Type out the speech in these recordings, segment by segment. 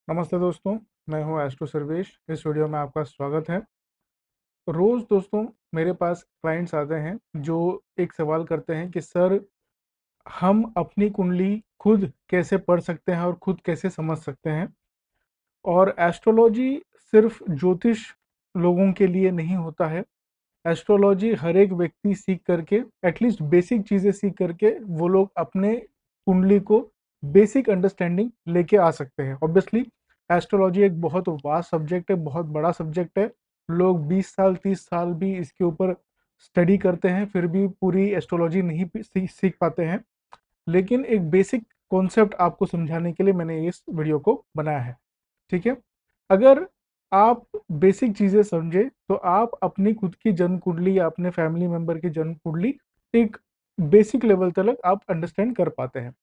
नमस्ते दोस्तों, मैं हूं एस्ट्रो सर्वेश। इस वीडियो में आपका स्वागत है। रोज़ दोस्तों मेरे पास क्लाइंट्स आते हैं जो एक सवाल करते हैं कि सर, हम अपनी कुंडली खुद कैसे पढ़ सकते हैं और खुद कैसे समझ सकते हैं। और एस्ट्रोलॉजी सिर्फ ज्योतिष लोगों के लिए नहीं होता है। एस्ट्रोलॉजी हर एक व्यक्ति सीख करके, एटलीस्ट बेसिक चीज़ें सीख करके, वो लोग अपने कुंडली को बेसिक अंडरस्टैंडिंग लेके आ सकते हैं। ऑब्वियसली एस्ट्रोलॉजी एक बहुत वास्ट सब्जेक्ट है, बहुत बड़ा सब्जेक्ट है। लोग 20 साल 30 साल भी इसके ऊपर स्टडी करते हैं, फिर भी पूरी एस्ट्रोलॉजी नहीं सीख पाते हैं। लेकिन एक बेसिक कॉन्सेप्ट आपको समझाने के लिए मैंने इस वीडियो को बनाया है। ठीक है, अगर आप बेसिक चीज़ें समझे तो आप अपनी खुद की जन्म कुंडली या अपने फैमिली मेंबर की जन्म कुंडली एक बेसिक लेवल तक आप अंडरस्टैंड कर पाते हैं।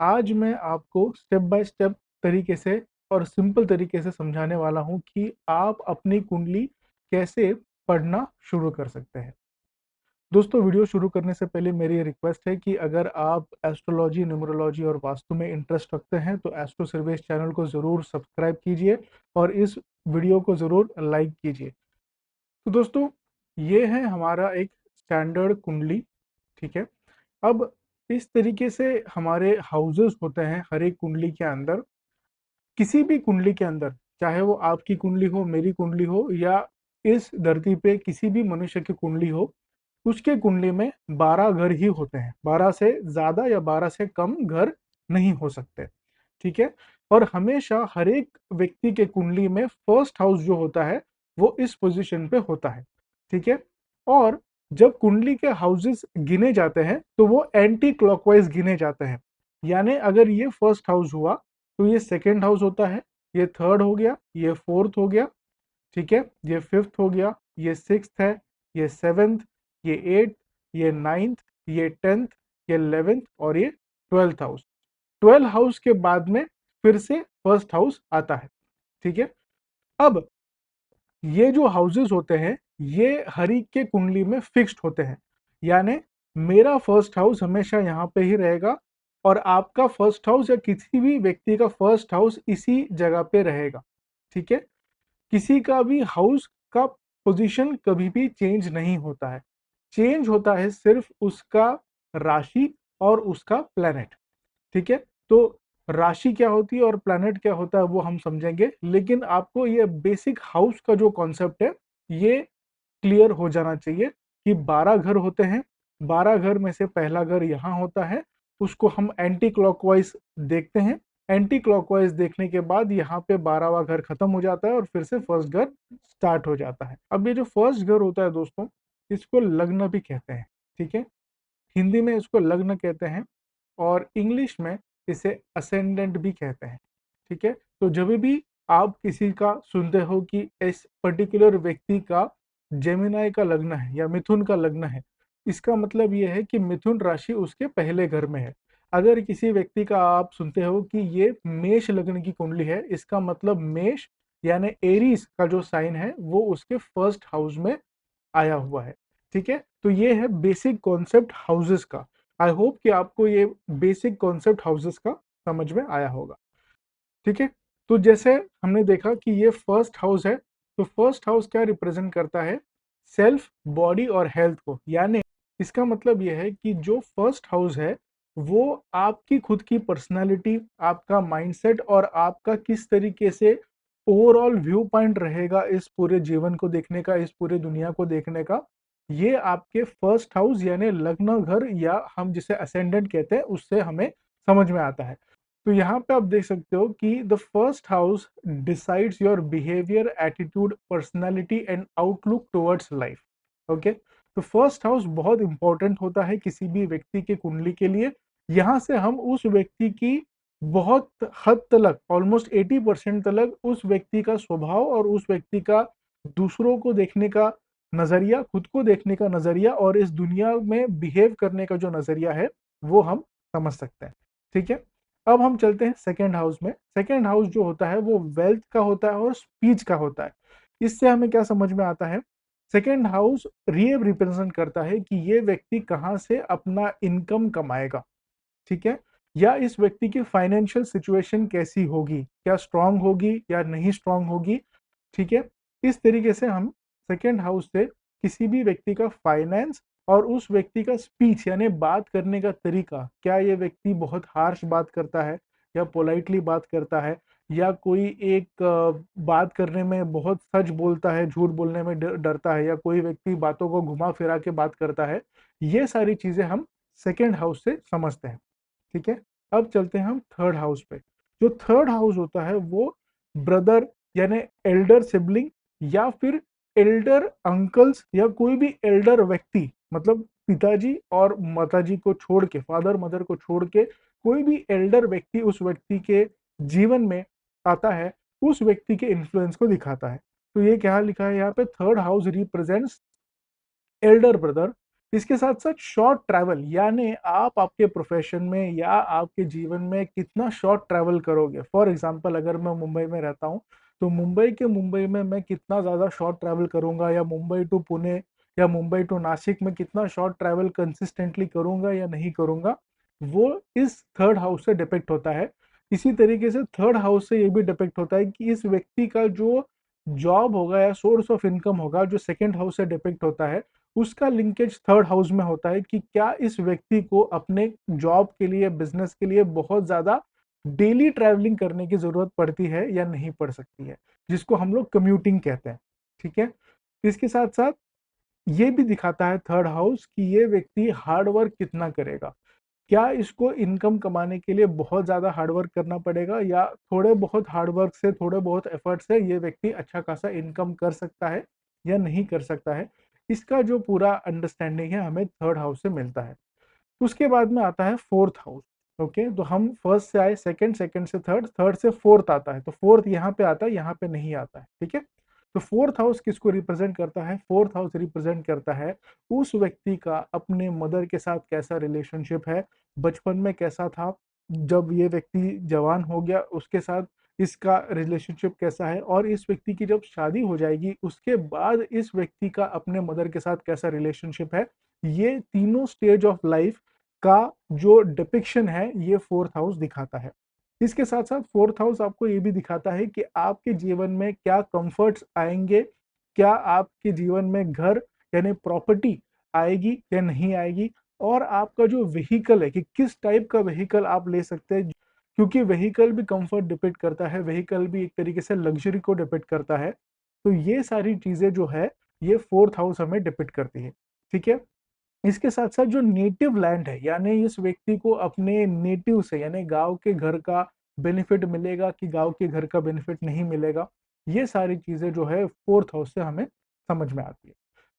आज मैं आपको स्टेप बाय स्टेप तरीके से और सिंपल तरीके से समझाने वाला हूं कि आप अपनी कुंडली कैसे पढ़ना शुरू कर सकते हैं। दोस्तों, वीडियो शुरू करने से पहले मेरी रिक्वेस्ट है कि अगर आप एस्ट्रोलॉजी, न्यूमरोलॉजी और वास्तु में इंटरेस्ट रखते हैं तो एस्ट्रो सर्वेश चैनल को ज़रूर सब्सक्राइब कीजिए और इस वीडियो को ज़रूर लाइक कीजिए। तो दोस्तों, ये है हमारा एक स्टैंडर्ड कुंडली। ठीक है, अब इस तरीके से हमारे हाउसेस होते हैं हर एक कुंडली के अंदर। किसी भी कुंडली के अंदर, चाहे वो आपकी कुंडली हो, मेरी कुंडली हो, या इस धरती पे किसी भी मनुष्य की कुंडली हो, उसके कुंडली में 12 घर ही होते हैं। 12 से ज़्यादा या 12 से कम घर नहीं हो सकते। ठीक है, और हमेशा हर एक व्यक्ति के कुंडली में फर्स्ट हाउस जो होता है वो इस पोजीशन पे होता है। ठीक है, और जब कुंडली के हाउसेस गिने जाते हैं तो वो एंटी क्लॉकवाइज गिने जाते हैं। यानी अगर ये फर्स्ट हाउस हुआ तो ये सेकेंड हाउस होता है, ये थर्ड हो गया, ये फोर्थ हो गया। ठीक है, ये फिफ्थ हो गया, ये सिक्स्थ है, ये सेवेंथ, ये एट्थ, ये नाइन्थ, ये टेंथ, ये 11th और ये 12th हाउस। 12 हाउस के बाद में फिर से फर्स्ट हाउस आता है। ठीक है, अब ये जो हाउसेस होते हैं ये हर एक के कुंडली में फिक्स्ड होते हैं। यानी मेरा फर्स्ट हाउस हमेशा यहाँ पे ही रहेगा और आपका फर्स्ट हाउस या किसी भी व्यक्ति का फर्स्ट हाउस इसी जगह पे रहेगा। ठीक है, किसी का भी हाउस का पोजीशन कभी भी चेंज नहीं होता है। चेंज होता है सिर्फ उसका राशि और उसका प्लेनेट। ठीक है, तो राशि क्या होती है और प्लैनेट क्या होता है वो हम समझेंगे, लेकिन आपको ये बेसिक हाउस का जो कॉन्सेप्ट है ये क्लियर हो जाना चाहिए कि 12 घर होते हैं। 12 घर में से पहला घर यहाँ होता है, उसको हम एंटी क्लॉकवाइज देखते हैं। एंटी क्लॉकवाइज देखने के बाद यहाँ पे 12वां घर खत्म हो जाता है और फिर से फर्स्ट घर स्टार्ट हो जाता है। अब ये जो फर्स्ट घर होता है दोस्तों, इसको लग्न भी कहते हैं। ठीक है, हिंदी में इसको लग्न कहते हैं और इंग्लिश में इसे असेंडेंट भी कहते हैं। ठीक है, तो जब भी आप किसी का सुनते हो कि इस पर्टिकुलर व्यक्ति का जेमिनाई का लग्न है या मिथुन का लग्न है, इसका मतलब ये है कि मिथुन राशि उसके पहले घर में है। अगर किसी व्यक्ति का आप सुनते हो कि ये मेष लग्न की कुंडली है, इसका मतलब मेष यानी एरीज का जो साइन है वो उसके फर्स्ट हाउस में आया हुआ है। ठीक है, तो ये है बेसिक कॉन्सेप्ट हाउसेस का। आई होप कि आपको ये बेसिक कॉन्सेप्ट हाउसेस का समझ में आया होगा। ठीक है, तो जैसे हमने देखा कि ये फर्स्ट हाउस है, तो फर्स्ट हाउस क्या रिप्रेजेंट करता है? सेल्फ, बॉडी और हेल्थ को। यानी इसका मतलब यह है कि जो फर्स्ट हाउस है वो आपकी खुद की पर्सनालिटी, आपका माइंडसेट और आपका किस तरीके से ओवरऑल व्यू पॉइंट रहेगा इस पूरे जीवन को देखने का, इस पूरे दुनिया को देखने का, ये आपके फर्स्ट हाउस यानी लग्न घर या हम जिसे असेंडेंट कहते हैं उससे हमें समझ में आता है। तो यहाँ पे आप देख सकते हो कि the first house decides your behaviour, attitude, personality and outlook towards life. Okay, तो फर्स्ट हाउस बहुत इंपॉर्टेंट होता है किसी भी व्यक्ति के कुंडली के लिए। यहाँ से हम उस व्यक्ति की बहुत हद तक, ऑलमोस्ट 80% तक उस व्यक्ति का स्वभाव और उस व्यक्ति का दूसरों को देखने का नजरिया, खुद को देखने का नजरिया और इस दुनिया में बिहेव करने का जो नजरिया है वो हम समझ सकते हैं। ठीक है, अब हम चलते हैं सेकेंड हाउस में। सेकेंड हाउस जो होता है वो वेल्थ का होता है और स्पीच का होता है। इससे हमें क्या समझ में आता है? सेकेंड हाउस ये रिप्रेजेंट करता है कि ये व्यक्ति कहाँ से अपना इनकम कमाएगा। ठीक है, या इस व्यक्ति की फाइनेंशियल सिचुएशन कैसी होगी, क्या स्ट्रांग होगी या नहीं स्ट्रांग होगी। ठीक है, इस तरीके से हम सेकेंड हाउस से किसी भी व्यक्ति का फाइनेंस और उस व्यक्ति का स्पीच यानी बात करने का तरीका, क्या ये व्यक्ति बहुत हार्श बात करता है या पोलाइटली बात करता है, या कोई एक बात करने में बहुत सच बोलता है, झूठ बोलने में डरता है, या कोई व्यक्ति बातों को घुमा फिरा के बात करता है। ये सारी चीजें हम सेकेंड हाउस से समझते हैं। ठीक है, अब चलते हैं हम थर्ड हाउस पे। जो थर्ड हाउस होता है वो ब्रदर यानी एल्डर सिबलिंग, या फिर एल्डर अंकल्स, या कोई भी एल्डर व्यक्ति, मतलब पिताजी और माताजी को छोड़ के, फादर मदर को छोड़ के कोई भी एल्डर व्यक्ति उस व्यक्ति के जीवन में आता है, उस व्यक्ति के इन्फ्लुएंस को दिखाता है। तो ये क्या लिखा है यहाँ पे, third house represents Elder brother. इसके साथ साथ शॉर्ट ट्रैवल, यानी आप आपके प्रोफेशन में या आपके जीवन में कितना शॉर्ट ट्रैवल करोगे। फॉर एग्जांपल, अगर मैं मुंबई में रहता हूँ तो मुंबई में मैं कितना ज़्यादा शॉर्ट ट्रैवल करूंगा, या मुंबई टू पुणे या मुंबई टू नासिक में कितना शॉर्ट ट्रैवल कंसिस्टेंटली करूंगा या नहीं करूंगा, वो इस थर्ड हाउस से डिपेक्ट होता है। इसी तरीके से थर्ड हाउस से ये भी डिपेक्ट होता है कि इस व्यक्ति का जो जॉब होगा या सोर्स ऑफ इनकम होगा, जो सेकेंड हाउस से डिपेक्ट होता है, उसका लिंकेज थर्ड हाउस में होता है कि क्या इस व्यक्ति को अपने जॉब के लिए, बिजनेस के लिए बहुत ज्यादा डेली ट्रैवलिंग करने की जरूरत पड़ती है या नहीं पड़ सकती है, जिसको हम लोग कम्यूटिंग कहते हैं। ठीक है, इसके साथ साथ ये भी दिखाता है थर्ड हाउस कि ये व्यक्ति हार्ड वर्क कितना करेगा। क्या इसको इनकम कमाने के लिए बहुत ज्यादा हार्डवर्क करना पड़ेगा, या थोड़े बहुत हार्डवर्क से, थोड़े बहुत एफर्ट से ये व्यक्ति अच्छा खासा इनकम कर सकता है या नहीं कर सकता है। इसका जो पूरा अंडरस्टैंडिंग है हमें थर्ड हाउस से मिलता है। उसके बाद में आता है फोर्थ हाउस। ओके, तो हम फर्स्ट से आए सेकंड, सेकंड से थर्ड, थर्ड से फोर्थ आता है, तो फोर्थ यहाँ पे आता है, यहाँ पे नहीं आता है। ठीक है, तो फोर्थ हाउस किसको रिप्रेजेंट करता है, फोर्थ हाउस रिप्रेजेंट करता है उस व्यक्ति का अपने मदर के साथ कैसा रिलेशनशिप है, बचपन में कैसा था, जब ये व्यक्ति जवान हो गया उसके साथ इसका रिलेशनशिप कैसा है, और इस व्यक्ति की जब शादी हो जाएगी उसके बाद इस व्यक्ति का अपने मदर के साथ कैसा रिलेशनशिप है। ये तीनों स्टेज ऑफ लाइफ का जो डिपिक्शन है ये फोर्थ हाउस दिखाता है। इसके साथ साथ फोर्थ हाउस आपको ये भी दिखाता है कि आपके जीवन में क्या कंफर्ट्स आएंगे, क्या आपके जीवन में घर यानी प्रॉपर्टी आएगी या नहीं आएगी, और आपका जो व्हीकल है कि किस टाइप का व्हीकल आप ले सकते हैं, क्योंकि व्हीकल भी कंफर्ट डिपेंड करता है, व्हीकल भी एक तरीके से लग्जरी को डिपेंड करता है। तो ये सारी चीजें जो है ये फोर्थ हाउस हमें डिपेंड करती है। ठीक है, इसके साथ साथ जो नेटिव लैंड है, यानी इस व्यक्ति को अपने नेटिव से यानी गांव के घर का बेनिफिट मिलेगा कि गांव के घर का बेनिफिट नहीं मिलेगा, ये सारी चीजें जो है फोर्थ हाउस से हमें समझ में आती है।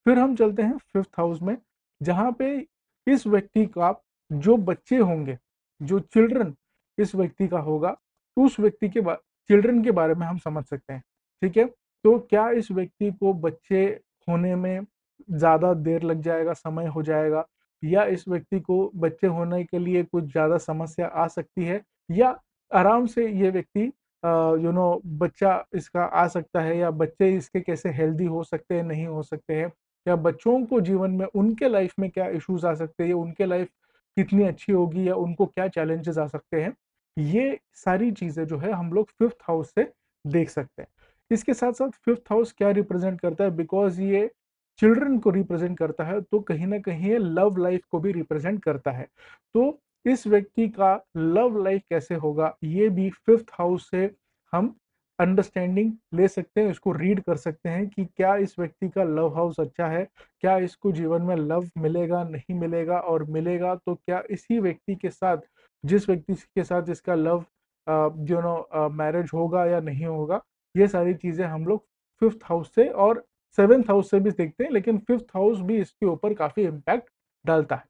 फिर हम चलते हैं फिफ्थ हाउस में, जहां पे इस व्यक्ति का जो बच्चे होंगे, जो चिल्ड्रन इस व्यक्ति का होगा, तो उस व्यक्ति के चिल्ड्रन के बारे में हम समझ सकते हैं। ठीक है, तो क्या इस व्यक्ति को बच्चे होने में ज़्यादा देर लग जाएगा, समय हो जाएगा, या इस व्यक्ति को बच्चे होने के लिए कुछ ज़्यादा समस्या आ सकती है, या आराम से ये व्यक्ति बच्चा इसका आ सकता है, या बच्चे इसके कैसे हेल्दी हो सकते हैं, नहीं हो सकते हैं, या बच्चों को जीवन में उनके लाइफ में क्या इश्यूज आ सकते हैं, उनके लाइफ कितनी अच्छी होगी, या उनको क्या चैलेंजेस आ सकते हैं। ये सारी चीज़ें जो है हम लोग फिफ्थ हाउस से देख सकते हैं। इसके साथ साथ फिफ्थ हाउस क्या रिप्रेजेंट करता है, बिकॉज ये चिल्ड्रन को रिप्रेजेंट करता है, तो कहीं ना कहीं ये लव लाइफ को भी रिप्रेजेंट करता है। तो इस व्यक्ति का लव लाइफ कैसे होगा, ये भी फिफ्थ हाउस से हम अंडरस्टैंडिंग ले सकते हैं, इसको रीड कर सकते हैं कि क्या इस व्यक्ति का लव हाउस अच्छा है, क्या इसको जीवन में लव मिलेगा नहीं मिलेगा, और मिलेगा तो क्या इसी व्यक्ति के साथ, जिस व्यक्ति के साथ इसका लव मैरिज होगा या नहीं होगा। ये सारी चीजें हम लोग फिफ्थ हाउस से और सेवेंथ हाउस से भी देखते हैं, लेकिन फिफ्थ हाउस भी इसके ऊपर काफी इम्पैक्ट डालता है।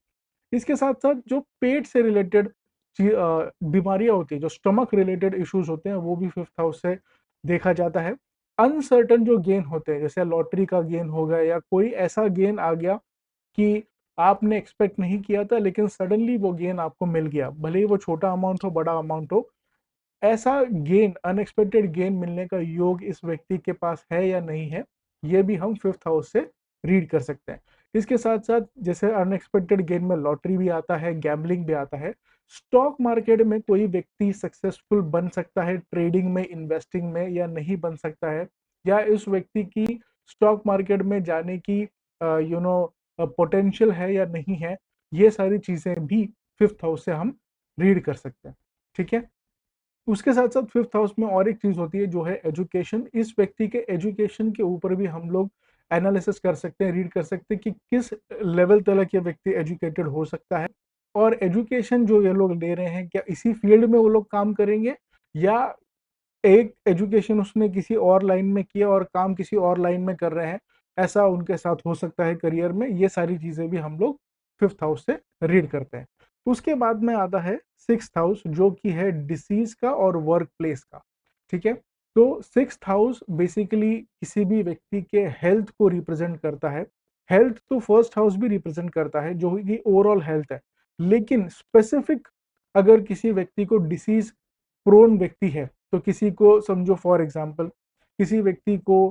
इसके साथ साथ जो पेट से रिलेटेड बीमारियां होती है, जो स्टमक रिलेटेड इश्यूज होते हैं, वो भी फिफ्थ हाउस से देखा जाता है। अनसर्टन जो गेन होते हैं, जैसे लॉटरी का गेन हो गया, या कोई ऐसा गेन आ गया कि आपने एक्सपेक्ट नहीं किया था लेकिन सडनली वो गेन आपको मिल गया, भले ही वो छोटा अमाउंट हो बड़ा अमाउंट हो, ऐसा गेन, अनएक्सपेक्टेड गेन मिलने का योग इस व्यक्ति के पास है या नहीं है, ये भी हम फिफ्थ हाउस से रीड कर सकते हैं। इसके साथ साथ जैसे अनएक्सपेक्टेड गेन में लॉटरी भी आता है, गैम्बलिंग भी आता है, स्टॉक मार्केट में कोई व्यक्ति सक्सेसफुल बन सकता है ट्रेडिंग में, इन्वेस्टिंग में, या नहीं बन सकता है, या इस व्यक्ति की स्टॉक मार्केट में जाने की पोटेंशियल है या नहीं है, ये सारी चीजें भी फिफ्थ हाउस से हम रीड कर सकते हैं। ठीक है। उसके साथ साथ फिफ्थ हाउस में और एक चीज होती है जो है एजुकेशन। इस व्यक्ति के एजुकेशन के ऊपर भी हम लोग एनालिसिस कर सकते हैं, रीड कर सकते हैं कि किस लेवल तक ये व्यक्ति एजुकेटेड हो सकता है, और एजुकेशन जो ये लोग ले रहे हैं क्या इसी फील्ड में वो लोग काम करेंगे, या एक एजुकेशन उसने किसी और लाइन में किया और काम किसी और लाइन में कर रहे हैं, ऐसा उनके साथ हो सकता है करियर में। ये सारी चीजें भी हम लोग फिफ्थ हाउस से रीड करते हैं। उसके बाद में आता है सिक्स्थ हाउस, जो कि है डिसीज का और वर्क प्लेस का। ठीक है। तो सिक्स्थ हाउस बेसिकली किसी भी व्यक्ति के हेल्थ को रिप्रेजेंट करता है। हेल्थ तो फर्स्ट हाउस भी रिप्रेजेंट करता है, जो कि ओवरऑल हेल्थ है, लेकिन स्पेसिफिक अगर किसी व्यक्ति को डिसीज प्रोन व्यक्ति है, तो किसी को समझो फॉर एग्जांपल, किसी व्यक्ति को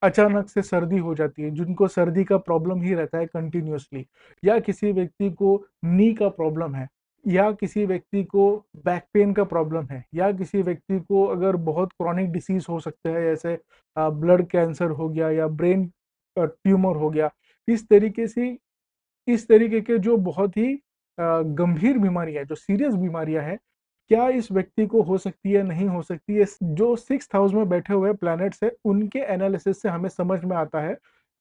अचानक से सर्दी हो जाती है, जिनको सर्दी का प्रॉब्लम ही रहता है कंटिन्यूअसली, या किसी व्यक्ति को नी का प्रॉब्लम है, या किसी व्यक्ति को बैक पेन का प्रॉब्लम है, या किसी व्यक्ति को अगर बहुत क्रॉनिक डिसीज हो सकते हैं, जैसे ब्लड कैंसर हो गया या ब्रेन ट्यूमर हो गया। इस तरीके से इस तरीके के जो बहुत ही गंभीर बीमारियां, जो सीरियस बीमारियां हैं, क्या इस व्यक्ति को हो सकती है, नहीं हो सकती है, जो सिक्स्थ हाउस में बैठे हुए प्लैनेट्स है उनके एनालिसिस से हमें समझ में आता है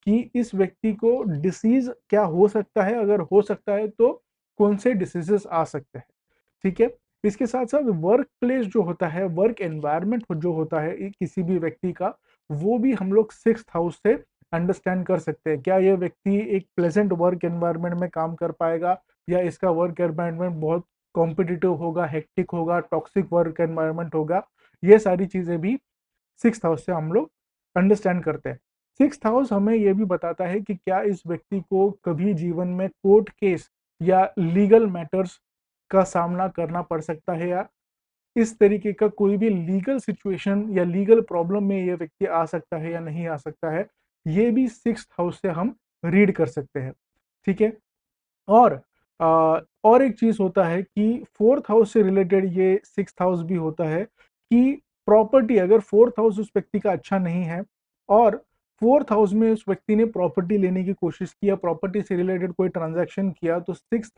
कि इस व्यक्ति को डिसीज क्या हो सकता है, अगर हो सकता है तो कौन से डिसीजेस आ सकते हैं। ठीक है। इसके साथ साथ वर्क प्लेस जो होता है, वर्क एनवायरनमेंट जो होता है किसी भी व्यक्ति का, वो भी हम लोग सिक्स्थ हाउस से अंडरस्टैंड कर सकते हैं। क्या ये व्यक्ति एक प्लेजेंट वर्क एनवायरनमेंट में काम कर पाएगा, या इसका वर्क एनवायरनमेंट बहुत कॉम्पिटिटिव होगा, हेक्टिक होगा, टॉक्सिक वर्क एनवायरनमेंट होगा। ये सारी चीजें भी सिक्स्थ हाउस से हम लोग अंडरस्टैंड करते हैं। सिक्स्थ हाउस हमें यह भी बताता है कि क्या इस व्यक्ति को कभी जीवन में कोर्ट केस या लीगल मैटर्स का सामना करना पड़ सकता है, या इस तरीके का कोई भी लीगल सिचुएशन या लीगल प्रॉब्लम में ये व्यक्ति आ सकता है या नहीं आ सकता है। ये भी सिक्स्थ हाउस से हम रीड कर सकते हैं। ठीक है। और और एक चीज होता है कि फोर्थ हाउस से रिलेटेड ये सिक्स्थ हाउस भी होता है कि प्रॉपर्टी, अगर फोर्थ हाउस उस व्यक्ति का अच्छा नहीं है और फोर्थ हाउस में उस व्यक्ति ने प्रॉपर्टी लेने की कोशिश किया, प्रॉपर्टी से रिलेटेड कोई ट्रांजैक्शन किया, तो सिक्स्थ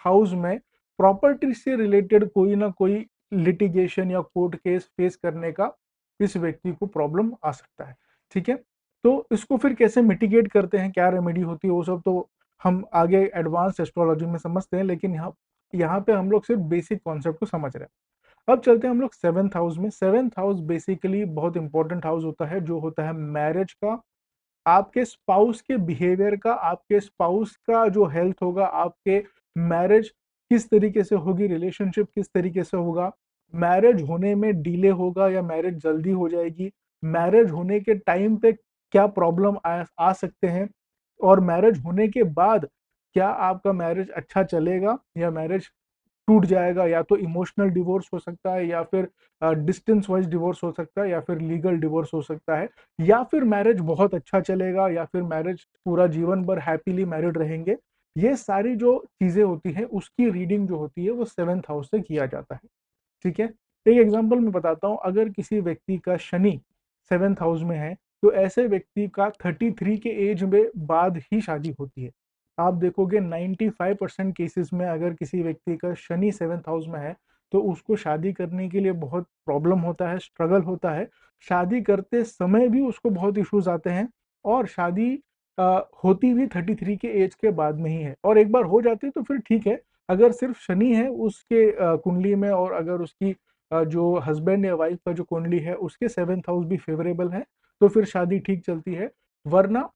हाउस में प्रॉपर्टी से रिलेटेड कोई ना कोई लिटिगेशन या कोर्ट केस फेस करने का इस व्यक्ति को प्रॉब्लम आ सकता है। ठीक है। तो इसको फिर कैसे मिटिगेट करते हैं, क्या रेमेडी होती है, वो सब तो हम आगे एडवांस एस्ट्रोलॉजी में समझते हैं, लेकिन यहाँ यहाँ पे हम लोग सिर्फ बेसिक कॉन्सेप्ट को समझ रहे हैं। अब चलते हैं हम लोग सेवेंथ हाउस में। सेवेंथ हाउस बेसिकली बहुत इंपॉर्टेंट हाउस होता है, जो होता है मैरिज का, आपके स्पाउस के बिहेवियर का, आपके स्पाउस का जो हेल्थ होगा, आपके मैरिज किस तरीके से होगी, रिलेशनशिप किस तरीके से होगा, मैरिज होने में डिले होगा या मैरिज जल्दी हो जाएगी, मैरिज होने के टाइम पे क्या प्रॉब्लम आ सकते हैं, और मैरिज होने के बाद क्या आपका मैरिज अच्छा चलेगा या मैरिज टूट जाएगा, या तो इमोशनल डिवोर्स हो सकता है, या फिर डिस्टेंस वाइज डिवोर्स हो सकता है, या फिर लीगल डिवोर्स हो सकता है, या फिर मैरिज बहुत अच्छा चलेगा, या फिर मैरिज पूरा जीवन भर हैप्पीली मैरिड रहेंगे। ये सारी जो चीजें होती हैं उसकी रीडिंग जो होती है वो सेवेंथ हाउस से किया जाता है। ठीक है। एक एग्जांपल मैं बताता हूँ, अगर किसी व्यक्ति का शनि सेवेंथ हाउस में है, तो ऐसे व्यक्ति का 33 के एज में बाद ही शादी होती है। आप देखोगे 95% केसेस में अगर किसी व्यक्ति का शनि सेवेंथ हाउस में है, तो उसको शादी करने के लिए बहुत प्रॉब्लम होता है, स्ट्रगल होता है। शादी करते समय भी उसको बहुत इश्यूज आते हैं, और शादी होती भी 33 के एज के बाद में ही है, और एक बार हो जाती है तो फिर ठीक है। अगर सिर्फ शनि है उसके कुंडली में, और अगर उसकी जो हस्बैंड या वाइफ का जो कुंडली है उसके सेवेंथ हाउस भी फेवरेबल है, तो फिर शादी ठीक चलती है। वरना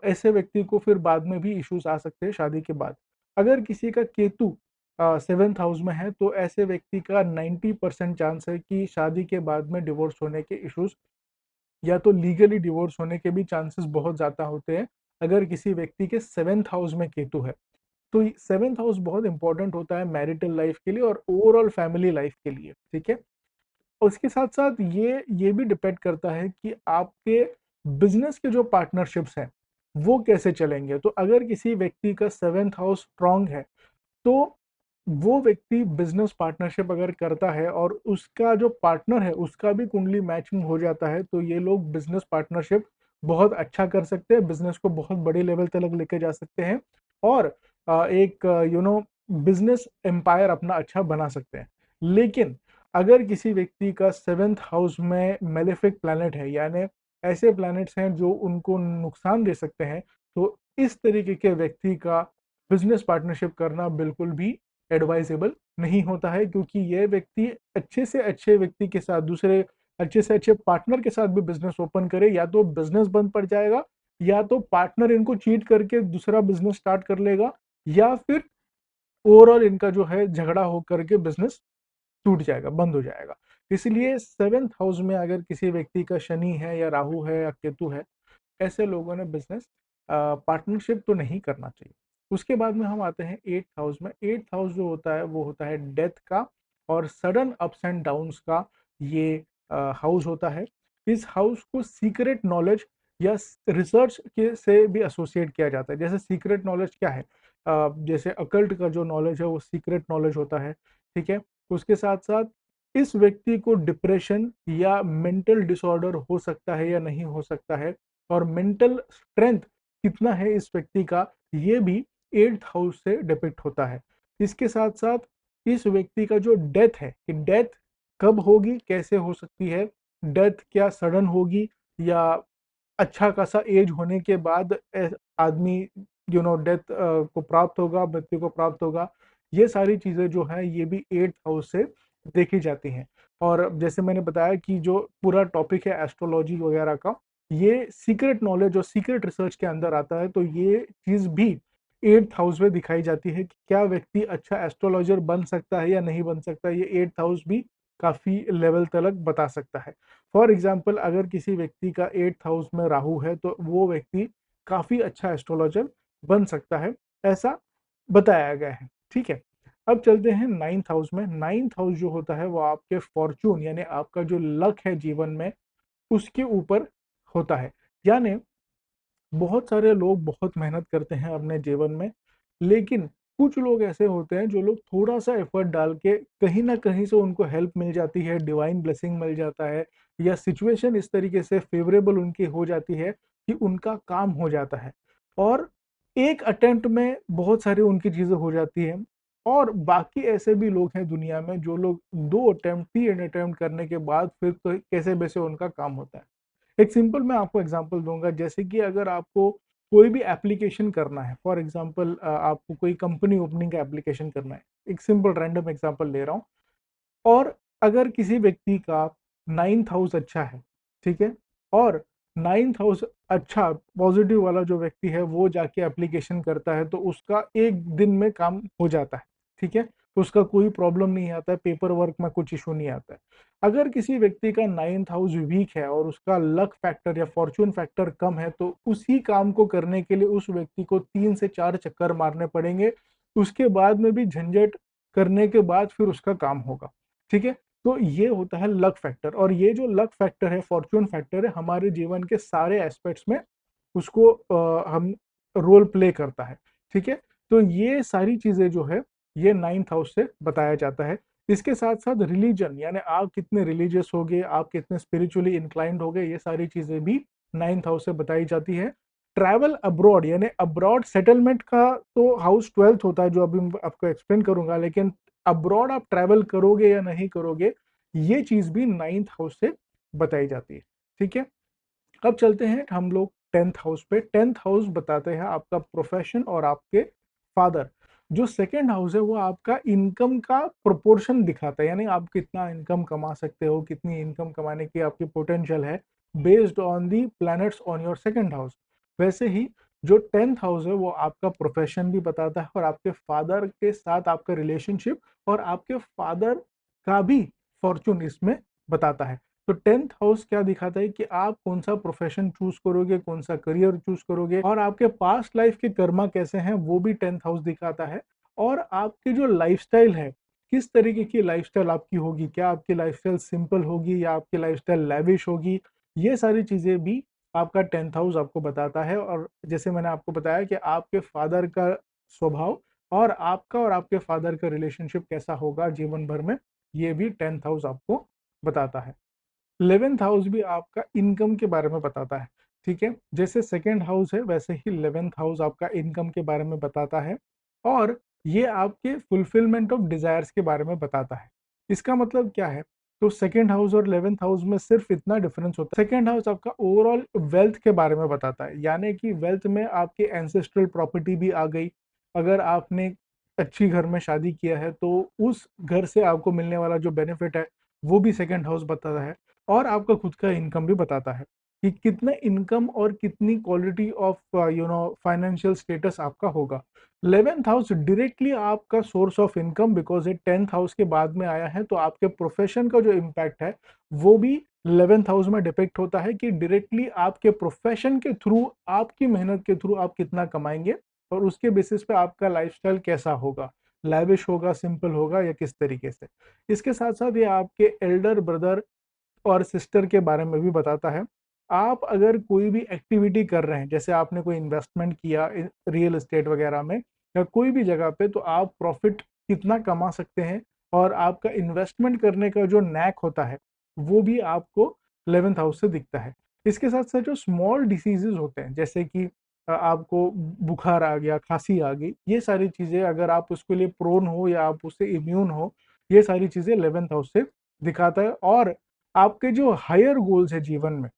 ऐसे व्यक्ति को फिर बाद में भी इश्यूज आ सकते हैं शादी के बाद। अगर किसी का केतु सेवेंथ हाउस में है, तो ऐसे व्यक्ति का 90% चांस है कि शादी के बाद में डिवोर्स होने के इश्यूज, या तो लीगली डिवोर्स होने के भी चांसेस बहुत ज्यादा होते हैं अगर किसी व्यक्ति के सेवेंथ हाउस में केतु है। तो सेवेंथ हाउस बहुत इंपॉर्टेंट होता है मैरिटल लाइफ के लिए और ओवरऑल फैमिली लाइफ के लिए। ठीक है। उसके साथ साथ ये भी डिपेंड करता है कि आपके बिजनेस के जो पार्टनरशिप्स हैं वो कैसे चलेंगे। तो अगर किसी व्यक्ति का सेवेंथ हाउस स्ट्रांग है, तो वो व्यक्ति बिजनेस पार्टनरशिप अगर करता है और उसका जो पार्टनर है उसका भी कुंडली मैचिंग हो जाता है, तो ये लोग बिजनेस पार्टनरशिप बहुत अच्छा कर सकते हैं, बिजनेस को बहुत बड़े लेवल तक लेके जा सकते हैं और एक बिजनेस एम्पायर अपना अच्छा बना सकते हैं। लेकिन अगर किसी व्यक्ति का सेवेंथ हाउस में मेलेफिक प्लैनेट है, यानी ऐसे प्लैनेट्स हैं जो उनको नुकसान दे सकते हैं, तो इस तरीके के व्यक्ति का बिजनेस पार्टनरशिप करना बिल्कुल भी एडवाइजेबल नहीं होता है, क्योंकि ये व्यक्ति अच्छे से अच्छे व्यक्ति के साथ, दूसरे अच्छे से अच्छे पार्टनर के साथ भी बिजनेस ओपन करे, या तो बिजनेस बंद पड़ जाएगा, या तो पार्टनर इनको चीट करके दूसरा बिजनेस स्टार्ट कर लेगा, या फिर ओवरऑल इनका जो है झगड़ा हो करके बिजनेस टूट जाएगा, बंद हो जाएगा। इसलिए सेवेंथ हाउस में अगर किसी व्यक्ति का शनि है या राहु है या केतु है, ऐसे लोगों ने बिजनेस पार्टनरशिप तो नहीं करना चाहिए। उसके बाद में हम आते हैं एट्थ हाउस में। एट्थ हाउस जो होता है वो होता है डेथ का और सडन अप्स एंड डाउन्स का ये हाउस होता है। इस हाउस को सीक्रेट नॉलेज या रिसर्च के से भी एसोसिएट किया जाता है। जैसे सीक्रेट नॉलेज क्या है, जैसे अकल्ट का जो नॉलेज है वो सीक्रेट नॉलेज होता है, ठीक है। उसके साथ साथ इस व्यक्ति को डिप्रेशन या मेंटल डिसऑर्डर हो सकता है या नहीं हो सकता है, और मेंटल स्ट्रेंथ कितना है इस व्यक्ति का, ये भी एट्थ हाउस से डिपिक्ट होता है। इसके साथ साथ इस व्यक्ति का जो डेथ है, कि डेथ कब होगी, कैसे हो सकती है, डेथ क्या सडन होगी या अच्छा खासा एज होने के बाद आदमी डेथ को प्राप्त होगा, मृत्यु को प्राप्त होगा। ये सारी चीजें जो है ये भी एट्थ हाउस से देखी जाती हैं। और जैसे मैंने बताया कि जो पूरा टॉपिक है एस्ट्रोलॉजी वगैरह का, ये सीक्रेट नॉलेज और सीक्रेट रिसर्च के अंदर आता है, तो ये चीज भी एट्थ हाउस में दिखाई जाती है कि क्या व्यक्ति अच्छा एस्ट्रोलॉजर बन सकता है या नहीं बन सकता, ये एट्थ हाउस भी काफी लेवल तक बता सकता है। फॉर एग्जाम्पल, अगर किसी व्यक्ति का एट्थ हाउस में राहु है तो वो व्यक्ति काफी अच्छा एस्ट्रोलॉजर बन सकता है, ऐसा बताया गया है, ठीक है। अब चलते हैं नाइन्थ हाउस में। नाइन्थ हाउस जो होता है वो आपके फॉर्चून यानी आपका जो लक है जीवन में, उसके ऊपर होता है। यानी बहुत सारे लोग बहुत मेहनत करते हैं अपने जीवन में, लेकिन कुछ लोग ऐसे होते हैं जो लोग थोड़ा सा एफर्ट डाल के कहीं ना कहीं से उनको हेल्प मिल जाती है, डिवाइन ब्लेसिंग मिल जाता है, या सिचुएशन इस तरीके से फेवरेबल उनकी हो जाती है कि उनका काम हो जाता है, और एक अटेम्प्ट में बहुत सारी उनकी चीजें हो जाती हैं। और बाकी ऐसे भी लोग हैं दुनिया में जो लोग दो अटेम्प्ट, तीन अटेम्प्ट करने के बाद फिर तो कैसे वैसे उनका काम होता है। एक सिंपल मैं आपको एग्जांपल दूंगा, जैसे कि अगर आपको कोई भी एप्लीकेशन करना है, फॉर एग्जांपल आपको कोई कंपनी ओपनिंग का एप्लीकेशन करना है, एक सिंपल रैंडम एग्जांपल ले रहा हूँ, और अगर किसी व्यक्ति का नाइन्थ हाउस अच्छा है, ठीक है, और नाइन्थ हाउस अच्छा पॉजिटिव वाला जो व्यक्ति है वो जाके एप्लीकेशन करता है, तो उसका एक दिन में काम हो जाता है, ठीक है, उसका कोई प्रॉब्लम नहीं आता है, पेपर वर्क में कुछ इशू नहीं आता है। अगर किसी व्यक्ति का नाइन्थ हाउस वीक है और उसका लक फैक्टर या फॉर्चून फैक्टर कम है, तो उसी काम को करने के लिए उस व्यक्ति को 3 से 4 चक्कर मारने पड़ेंगे, उसके बाद में भी झंझट करने के बाद फिर उसका काम होगा, ठीक है। तो ये होता है लक फैक्टर, और ये जो लक फैक्टर है, फॉर्चून फैक्टर है, हमारे जीवन के सारे एस्पेक्ट्स में उसको हम रोल प्ले करता है, ठीक है। तो ये सारी चीजें जो है ये नाइन्थ हाउस से बताया जाता है। इसके साथ साथ रिलीजन, यानी आप कितने रिलीजियस हो गए, आप कितने स्पिरिचुअली इंक्लाइंड हो गए, ये सारी चीजें भी नाइन्थ हाउस से बताई जाती है। ट्रैवल अब्रॉड यानी अब्रॉड सेटलमेंट का तो हाउस ट्वेल्थ होता है, जो अभी मैं आपको एक्सप्लेन करूंगा, लेकिन अब्रॉड आप ट्रैवल करोगे या नहीं करोगे, ये चीज भी नाइन्थ हाउस से बताई जाती है, ठीक है। अब चलते हैं हम लोग टेंथ हाउस पे। टेंथ हाउस बताते हैं आपका प्रोफेशन और आपके फादर। जो सेकेंड हाउस है वो आपका इनकम का प्रोपोर्शन दिखाता है, यानी आप कितना इनकम कमा सकते हो, कितनी इनकम कमाने की आपकी पोटेंशियल है, based on the planets on your second house. वैसे ही जो टेंथ हाउस है वो आपका प्रोफेशन भी बताता है, और आपके फादर के साथ आपका रिलेशनशिप और आपके फादर का भी फॉर्चून इसमें बताता है। तो टेंथ हाउस क्या दिखाता है कि आप कौन सा प्रोफेशन चूज करोगे, कौन सा करियर चूज करोगे, और आपके पास्ट लाइफ के कर्मा कैसे हैं वो भी टेंथ हाउस दिखाता है। और आपकी जो लाइफस्टाइल है, किस तरीके की लाइफस्टाइल आपकी होगी, क्या आपकी लाइफस्टाइल सिंपल होगी या आपकी लाइफस्टाइल लैविश होगी, ये सारी चीजें भी आपका टेंथ हाउस आपको बताता है। और जैसे मैंने आपको बताया कि आपके फादर का स्वभाव और आपका और आपके फादर का रिलेशनशिप कैसा होगा जीवन भर में, ये भी 10th हाउस आपको बताता है। 11th हाउस भी आपका इनकम के बारे में बताता है। ठीक है, जैसे सेकेंड हाउस है वैसे ही 11th हाउस आपका इनकम के बारे में बताता है, और ये आपके फुलफिलमेंट ऑफ डिजायर्स के बारे में बताता है। इसका मतलब क्या है? तो सेकेंड हाउस और 11th हाउस में सिर्फ इतना डिफरेंस होता है, सेकेंड हाउस आपका ओवरऑल वेल्थ के बारे में बताता है, यानी कि वेल्थ में आपके एंसेस्ट्रल प्रॉपर्टी भी आ गई। अगर आपने अच्छी घर में शादी किया है तो उस घर से आपको मिलने वाला जो बेनिफिट है वो भी सेकेंड हाउस बताता है। और आपका खुद का इनकम भी बताता है कि कितना इनकम और कितनी क्वालिटी ऑफ फाइनेंशियल स्टेटस आपका होगा। 11th हाउस डायरेक्टली आपका सोर्स ऑफ इनकम, बिकॉज ये 10th हाउस के बाद में आया है, तो आपके प्रोफेशन का जो इम्पैक्ट है वो भी 11th हाउस में डिपेक्ट होता है कि डायरेक्टली आपके प्रोफेशन के थ्रू, आपकी मेहनत के थ्रू आप कितना कमाएंगे, और उसके बेसिस पे आपका लाइफस्टाइल कैसा होगा, लैविश होगा, सिंपल होगा, या किस तरीके से। इसके साथ साथ ये आपके एल्डर ब्रदर और सिस्टर के बारे में भी बताता है। आप अगर कोई भी एक्टिविटी कर रहे हैं, जैसे आपने कोई इन्वेस्टमेंट किया रियल एस्टेट वगैरह में या कोई भी जगह पे, तो आप प्रॉफिट कितना कमा सकते हैं, और आपका इन्वेस्टमेंट करने का जो नैक होता है वो भी आपको 11th हाउस से दिखता है। इसके साथ साथ जो स्मॉल डिसीजेज होते हैं, जैसे कि आपको बुखार आ गया, खांसी आ गई, ये सारी चीजें अगर आप उसके लिए प्रोन हो या आप उससे इम्यून हो, ये सारी चीजें 11th हाउस से दिखाता है। और आपके जो हायर गोल्स है जीवन में,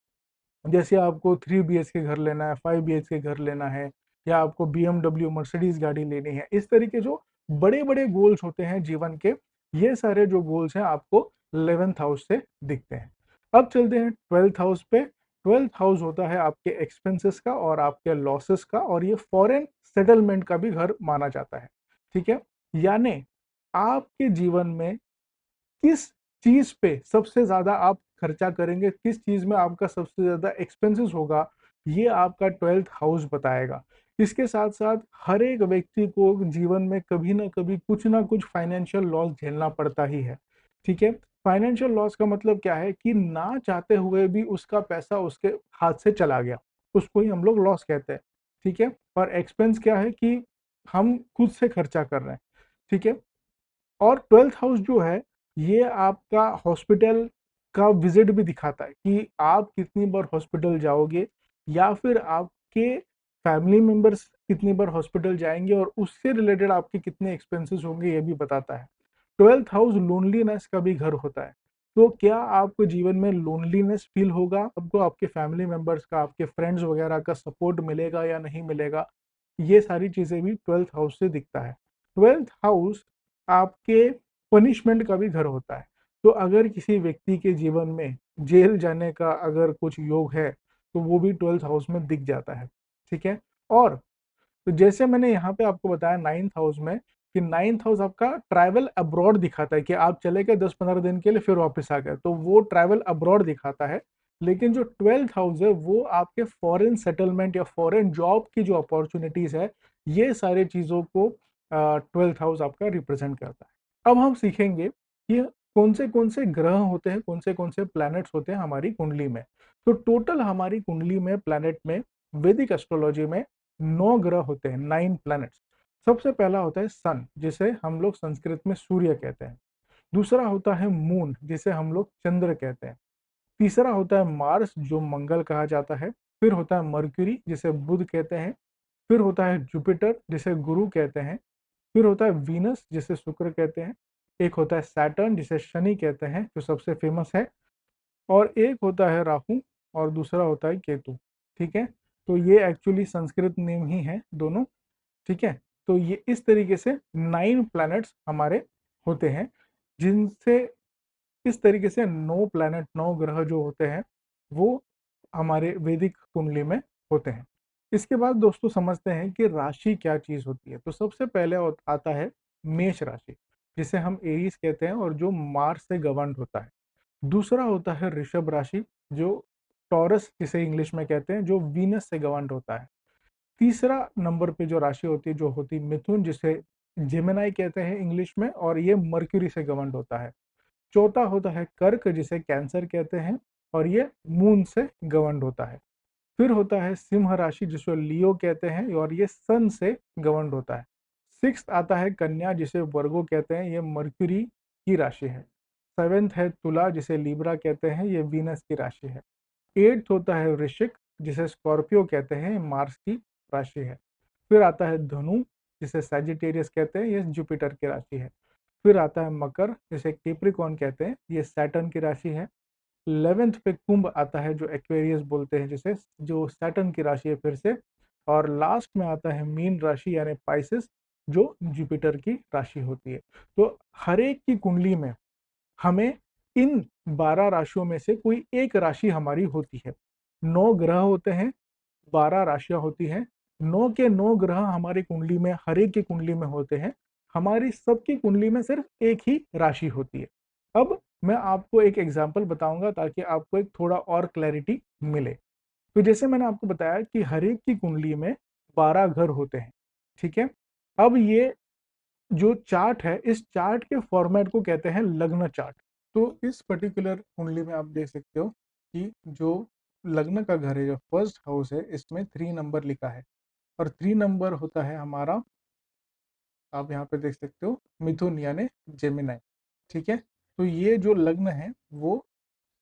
जैसे आपको 3 BHK घर लेना है, 5 BHK घर लेना है, या आपको BMW मर्सिडीज गाड़ी लेनी है, इस तरीके जो बड़े बड़े गोल्स होते हैं जीवन के, ये सारे जो गोल्स हैं आपको 11th हाउस से दिखते हैं। अब चलते हैं 12th हाउस पे। 12th हाउस होता है आपके एक्सपेंसेस का और आपके लॉसेस का, और ये फॉरेन सेटलमेंट का भी घर माना जाता है। ठीक है, यानी आपके जीवन में किस चीज पे सबसे ज्यादा आप खर्चा करेंगे, किस चीज में आपका सबसे ज्यादा एक्सपेंसेस होगा, ये आपका 12th हाउस बताएगा। इसके साथ साथ हर एक व्यक्ति को जीवन में कभी ना कुछ फाइनेंशियल लॉस झेलना पड़ता ही है। ठीक है, फाइनेंशियल लॉस का मतलब क्या है कि ना चाहते हुए भी उसका पैसा उसके हाथ से चला गया, उसको ही हम लोग लॉस कहते हैं। ठीक है, और एक्सपेंस क्या है कि हम खुद से खर्चा कर रहे हैं। ठीक है, और 12th हाउस जो है ये आपका हॉस्पिटल का विजिट भी दिखाता है कि आप कितनी बार हॉस्पिटल जाओगे, या फिर आपके फैमिली मेंबर्स कितनी बार हॉस्पिटल जाएंगे, और उससे रिलेटेड आपके कितने एक्सपेंसेस होंगे ये भी बताता है। 12th हाउस लोनलीनेस का भी घर होता है। तो क्या आपको जीवन में लोनलीनेस फील होगा, आपको आपके फैमिली मेंबर्स का, आपके फ्रेंड्स वगैरह का सपोर्ट मिलेगा या नहीं मिलेगा, ये सारी चीजें भी 12th हाउस से दिखता है। 12th हाउस आपके पनिशमेंट का भी घर होता है। तो अगर किसी व्यक्ति के जीवन में जेल जाने का अगर कुछ योग है, तो वो भी 12th हाउस में दिख जाता है। ठीक है, और तो जैसे मैंने यहाँ पे आपको बताया 9th हाउस में, कि 9th हाउस आपका ट्रैवल अब्रॉड दिखाता है, कि आप चले गए 10-15 दिन के लिए फिर वापस आ गए, तो वो ट्रैवल अब्रॉड दिखाता है। लेकिन जो 12th हाउस है वो आपके फॉरेन सेटलमेंट या फॉरेन जॉब की जो अपॉर्चुनिटीज है, ये सारे चीजों को 12th हाउस आपका रिप्रेजेंट करता है। अब हम सीखेंगे कि कौन से ग्रह होते हैं, कौन से प्लैनेट्स होते हैं हमारी कुंडली में। तो टोटल हमारी कुंडली में प्लैनेट में, वैदिक एस्ट्रोलॉजी में 9 ग्रह होते हैं, 9 प्लैनेट्स। सबसे पहला होता है सन, जिसे हम लोग संस्कृत में सूर्य कहते हैं। दूसरा होता है मून, जिसे हम लोग चंद्र कहते हैं। तीसरा होता है मार्स, जो मंगल कहा जाता है। फिर होता है मर्क्यूरी, जिसे बुध कहते हैं। फिर होता है जुपिटर, जिसे गुरु कहते हैं। फिर होता है वीनस, जिसे शुक्र कहते हैं। एक होता है सैटर्न, जिसे शनि कहते हैं, जो सबसे फेमस है। और एक होता है राहु, और दूसरा होता है केतु। ठीक है, तो ये एक्चुअली संस्कृत नेम ही है दोनों। ठीक है, तो ये इस तरीके से 9 प्लैनेट्स हमारे होते हैं, जिनसे इस तरीके से 9 प्लैनेट, 9 ग्रह जो होते हैं वो हमारे वैदिक कुंडली में होते हैं। इसके बाद दोस्तों समझते हैं कि राशि क्या चीज होती है। तो सबसे पहले आता है मेष राशि, जिसे हम एरीज कहते हैं, और जो मार्स से गवर्न होता है। दूसरा होता है ऋषभ राशि, जो टॉरस जिसे इंग्लिश में कहते हैं, जो वीनस से गवर्न होता है। तीसरा नंबर पे जो राशि होती है, जो होती है मिथुन, जिसे जेमिनाई कहते हैं इंग्लिश में, और ये मर्क्यूरी से गवर्न होता है। चौथा होता है कर्क, जिसे कैंसर कहते हैं, और ये मून से गवर्न होता है। फिर होता है सिंह राशि, जिसे लियो कहते हैं, और ये सन से गवर्न होता है। सिक्स्थ आता है कन्या, जिसे वर्गो कहते हैं, ये मर्क्यूरी की राशि है। सेवेंथ है तुला, जिसे लिब्रा कहते हैं, ये वीनस की राशि है। एट्थ होता है वृश्चिक, जिसे स्कॉर्पियो कहते हैं, मार्स की राशि है। फिर आता है धनु, जिसे सैजिटेरियस कहते हैं, ये जुपिटर की राशि है। फिर आता है मकर, जिसे कैप्रिकॉर्न कहते हैं, ये सैटर्न की राशि है। 11th पे कुंभ आता है, जो एक्वेरियस बोलते हैं जिसे, जो सैटर्न की राशि है फिर से। और लास्ट में आता है मीन राशि यानी पाइसेस, जो जुपिटर की राशि होती है। तो हर एक की कुंडली में हमें इन 12 राशियों में से कोई एक राशि हमारी होती है। 9 ग्रह होते हैं, 12 राशियां होती हैं। 9 के 9 ग्रह हमारी कुंडली में, हर एक की कुंडली में होते हैं। हमारी सबकी कुंडली में सिर्फ एक ही राशि होती है। अब मैं आपको एक एग्जाम्पल बताऊंगा ताकि आपको एक थोड़ा और क्लैरिटी मिले। तो जैसे मैंने आपको बताया कि हर एक की कुंडली में 12 घर होते हैं, ठीक है। अब ये जो चार्ट है, इस चार्ट के फॉर्मेट को कहते हैं लग्न चार्ट। तो इस पर्टिकुलर कुंडली में आप देख सकते हो कि जो लग्न का घर है, जो फर्स्ट हाउस है, इसमें 3 नंबर लिखा है। और 3 नंबर होता है हमारा, आप यहाँ पे देख सकते हो, मिथुन यानी जेमिनाई, ठीक है। तो ये जो लग्न है वो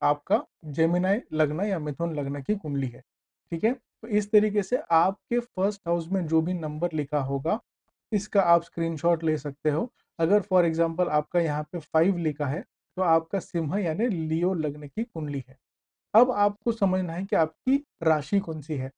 आपका जेमिनाई लग्न या मिथुन लग्न की कुंडली है, ठीक है। तो इस तरीके से आपके फर्स्ट हाउस में जो भी नंबर लिखा होगा, इसका आप स्क्रीनशॉट ले सकते हो। अगर फॉर एग्जांपल आपका यहाँ पे 5 लिखा है, तो आपका सिंह यानी लियो लग्न की कुंडली है। अब आपको समझना है कि आपकी राशि कौन सी है।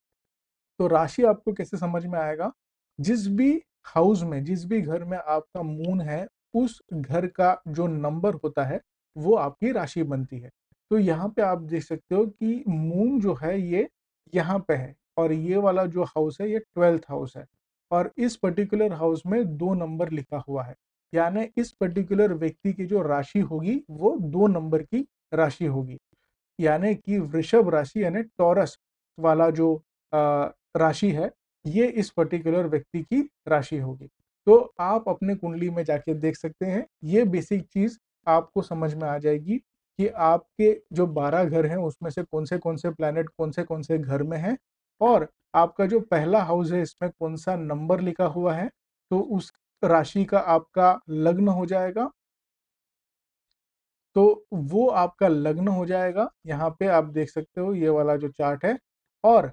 तो राशि आपको कैसे समझ में आएगा, जिस भी हाउस में, जिस भी घर में आपका मून है, उस घर का जो नंबर होता है वो आपकी राशि बनती है। तो यहाँ पे आप देख सकते हो कि मून जो है ये यहाँ पे है, और ये वाला जो हाउस है ये 12th हाउस है। और इस पर्टिकुलर हाउस में 2 नंबर लिखा हुआ है, यानी इस पर्टिकुलर व्यक्ति की जो राशि होगी वो 2 नंबर की राशि होगी। यानी कि वृषभ राशि यानी टॉरस वाला जो राशि है, ये इस पर्टिकुलर व्यक्ति की राशि होगी। तो आप अपने कुंडली में जाके देख सकते हैं, ये बेसिक चीज आपको समझ में आ जाएगी कि आपके जो 12 घर हैं उसमें से कौन से प्लैनेट कौन से घर में हैं, और आपका जो पहला हाउस है इसमें कौन सा नंबर लिखा हुआ है, तो उस राशि का आपका लग्न हो जाएगा। तो वो आपका लग्न हो जाएगा। यहाँ पे आप देख सकते हो ये वाला जो चार्ट है। और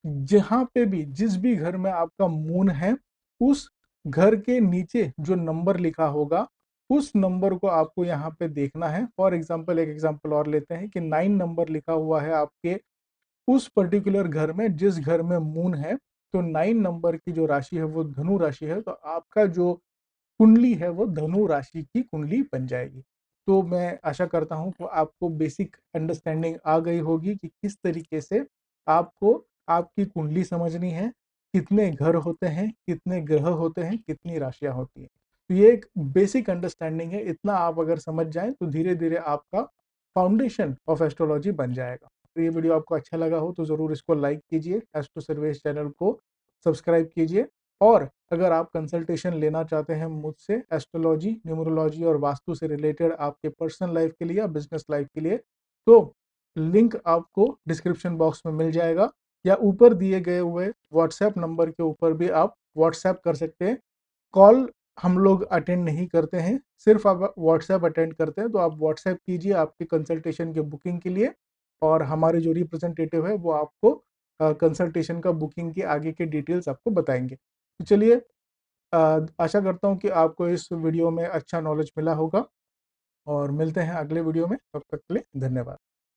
जहां पे भी, जिस भी घर में आपका मून है, उस घर के नीचे जो नंबर लिखा होगा, उस नंबर को आपको यहाँ पे देखना है। फॉर एग्जांपल एक एग्जांपल और लेते हैं कि 9 नंबर लिखा हुआ है आपके उस पर्टिकुलर घर में, जिस घर में मून है। तो 9 नंबर की जो राशि है वो धनु राशि है, तो आपका जो कुंडली है वो धनु राशि की कुंडली बन जाएगी। तो मैं आशा करता हूँ कि आपको बेसिक अंडरस्टैंडिंग आ गई होगी कि किस तरीके से आपको आपकी कुंडली समझनी है, कितने घर होते हैं, कितने ग्रह होते हैं, कितनी राशियां होती हैं। तो ये एक बेसिक अंडरस्टैंडिंग है। इतना आप अगर समझ जाएं तो धीरे धीरे आपका फाउंडेशन ऑफ एस्ट्रोलॉजी बन जाएगा। तो ये वीडियो आपको अच्छा लगा हो तो ज़रूर इसको लाइक कीजिए, एस्ट्रो सर्वेश चैनल को सब्सक्राइब कीजिए। और अगर आप कंसल्टेशन लेना चाहते हैं मुझसे एस्ट्रोलॉजी, न्यूमरोलॉजी और वास्तु से रिलेटेड आपके पर्सनल लाइफ के लिए या बिजनेस लाइफ के लिए, तो लिंक आपको डिस्क्रिप्शन बॉक्स में मिल जाएगा, या ऊपर दिए गए हुए व्हाट्सएप नंबर के ऊपर भी आप व्हाट्सएप कर सकते हैं। कॉल हम लोग अटेंड नहीं करते हैं, सिर्फ आप व्हाट्सएप अटेंड करते हैं। तो आप व्हाट्सएप कीजिए आपके कंसल्टेशन के बुकिंग के लिए, और हमारे जो रिप्रेजेंटेटिव है वो आपको कंसल्टेशन का बुकिंग की आगे के डिटेल्स आपको बताएंगे। तो चलिए, आशा करता हूँ कि आपको इस वीडियो में अच्छा नॉलेज मिला होगा, और मिलते हैं अगले वीडियो में। तब तक के लिए धन्यवाद।